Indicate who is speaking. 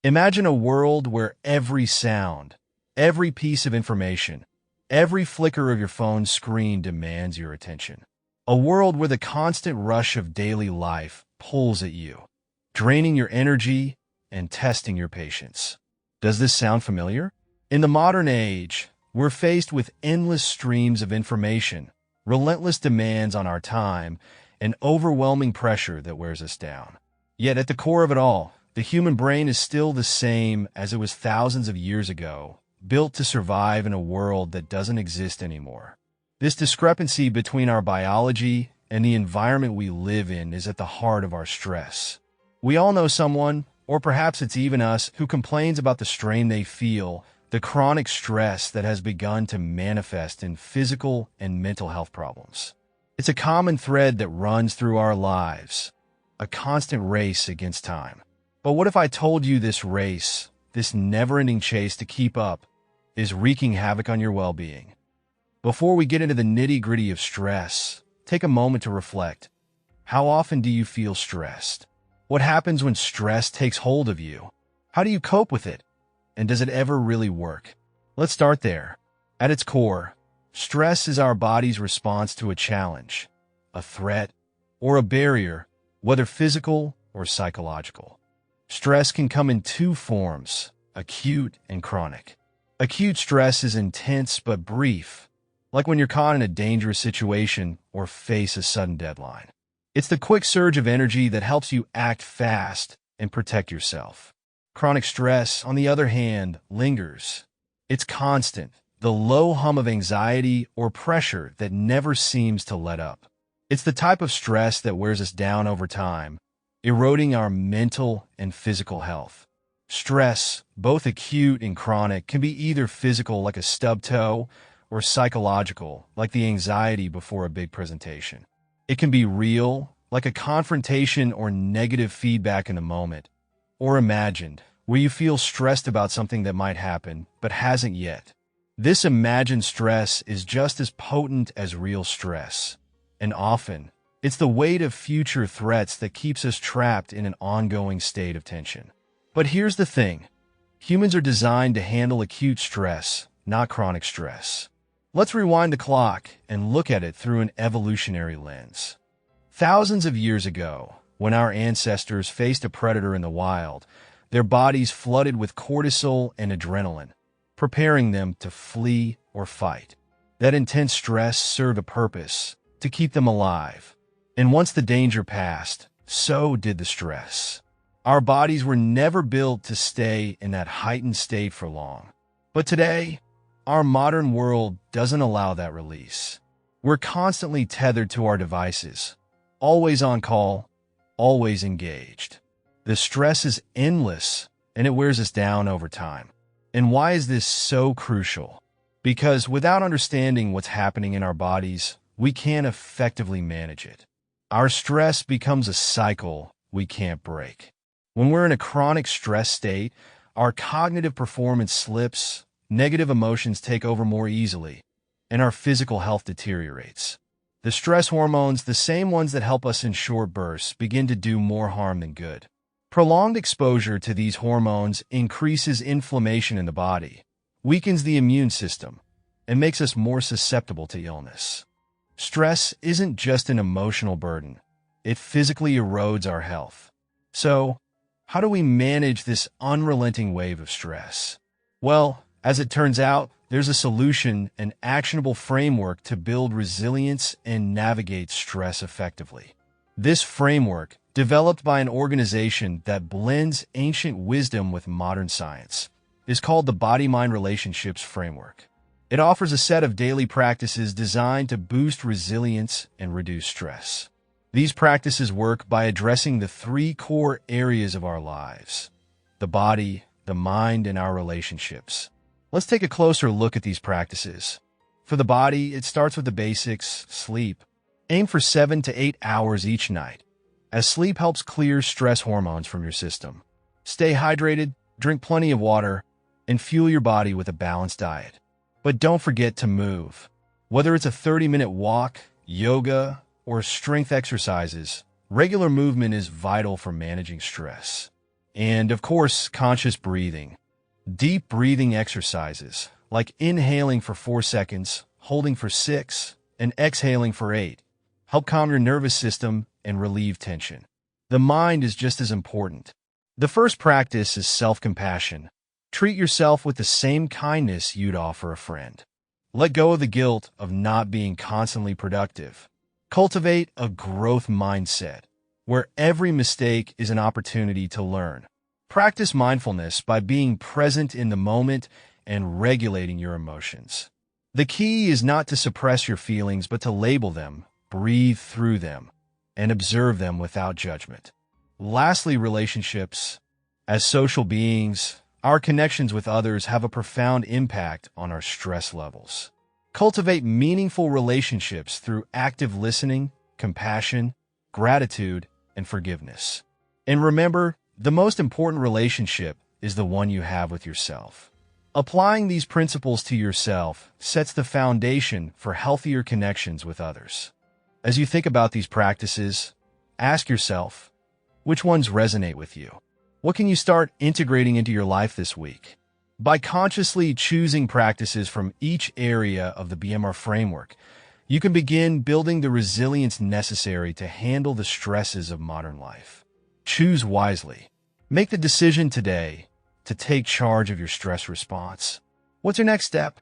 Speaker 1: Imagine a world where every sound, every piece of information, every flicker of your phone's screen demands your attention. A world where the constant rush of daily life pulls at you, draining your energy and testing your patience. Does this sound familiar? In the modern age, we're faced with endless streams of information, relentless demands on our time, and overwhelming pressure that wears us down. Yet at the core of it all, the human brain is still the same as it was thousands of years ago, built to survive in a world that doesn't exist anymore. This discrepancy between our biology and the environment we live in is at the heart of our stress. We all know someone, or perhaps it's even us, who complains about the strain they feel, the chronic stress that has begun to manifest in physical and mental health problems. It's a common thread that runs through our lives, a constant race against time. But what if I told you this race, this never-ending chase to keep up, is wreaking havoc on your well-being? Before we get into the nitty-gritty of stress, take a moment to reflect. How often do you feel stressed? What happens when stress takes hold of you? How do you cope with it? And does it ever really work? Let's start there. At its core, stress is our body's response to a challenge, a threat, or a barrier, whether physical or psychological. Stress can come in two forms, acute and chronic. Acute stress is intense but brief, like when you're caught in a dangerous situation or face a sudden deadline. It's the quick surge of energy that helps you act fast and protect yourself. Chronic stress, on the other hand, lingers. It's constant, the low hum of anxiety or pressure that never seems to let up. It's the type of stress that wears us down over time, eroding our mental and physical health. Stress, both acute and chronic, can be either physical like a stubbed toe or psychological like the anxiety before a big presentation. It can be real, like a confrontation or negative feedback in the moment, or imagined, where you feel stressed about something that might happen but hasn't yet. This imagined stress is just as potent as real stress, and often, it's the weight of future threats that keeps us trapped in an ongoing state of tension. But here's the thing. Humans are designed to handle acute stress, not chronic stress. Let's rewind the clock and look at it through an evolutionary lens. Thousands of years ago, when our ancestors faced a predator in the wild, their bodies flooded with cortisol and adrenaline, preparing them to flee or fight. That intense stress served a purpose, to keep them alive. And once the danger passed, so did the stress. Our bodies were never built to stay in that heightened state for long. But today, our modern world doesn't allow that release. We're constantly tethered to our devices, always on call, always engaged. The stress is endless, and it wears us down over time. And why is this so crucial? Because without understanding what's happening in our bodies, we can't effectively manage it. Our stress becomes a cycle we can't break. When we're in a chronic stress state, our cognitive performance slips, negative emotions take over more easily, and our physical health deteriorates. The stress hormones, the same ones that help us in short bursts, begin to do more harm than good. Prolonged exposure to these hormones increases inflammation in the body, weakens the immune system, and makes us more susceptible to illness. Stress isn't just an emotional burden. It physically erodes our health. So, how do we manage this unrelenting wave of stress? Well, as it turns out, there's a solution, an actionable framework to build resilience and navigate stress effectively. This framework, developed by an organization that blends ancient wisdom with modern science, is called the Body-Mind Relationships Framework. It offers a set of daily practices designed to boost resilience and reduce stress. These practices work by addressing the three core areas of our lives: the body, the mind, and our relationships. Let's take a closer look at these practices. For the body, it starts with the basics: sleep. Aim for 7 to 8 hours each night, as sleep helps clear stress hormones from your system. Stay hydrated, drink plenty of water, and fuel your body with a balanced diet. But don't forget to move. Whether it's a 30-minute walk, yoga, or strength exercises, regular movement is vital for managing stress. And of course, conscious breathing. Deep breathing exercises, like inhaling for 4 seconds, holding for 6, and exhaling for 8, help calm your nervous system and relieve tension. The mind is just as important. The first practice is self-compassion. Treat yourself with the same kindness you'd offer a friend. Let go of the guilt of not being constantly productive. Cultivate a growth mindset, where every mistake is an opportunity to learn. Practice mindfulness by being present in the moment and regulating your emotions. The key is not to suppress your feelings, but to label them, breathe through them, and observe them without judgment. Lastly, relationships. As social beings, our connections with others have a profound impact on our stress levels. Cultivate meaningful relationships through active listening, compassion, gratitude, and forgiveness. And remember, the most important relationship is the one you have with yourself. Applying these principles to yourself sets the foundation for healthier connections with others. As you think about these practices, ask yourself, which ones resonate with you? What can you start integrating into your life this week? By consciously choosing practices from each area of the BMR framework, you can begin building the resilience necessary to handle the stresses of modern life. Choose wisely. Make the decision today to take charge of your stress response. What's your next step?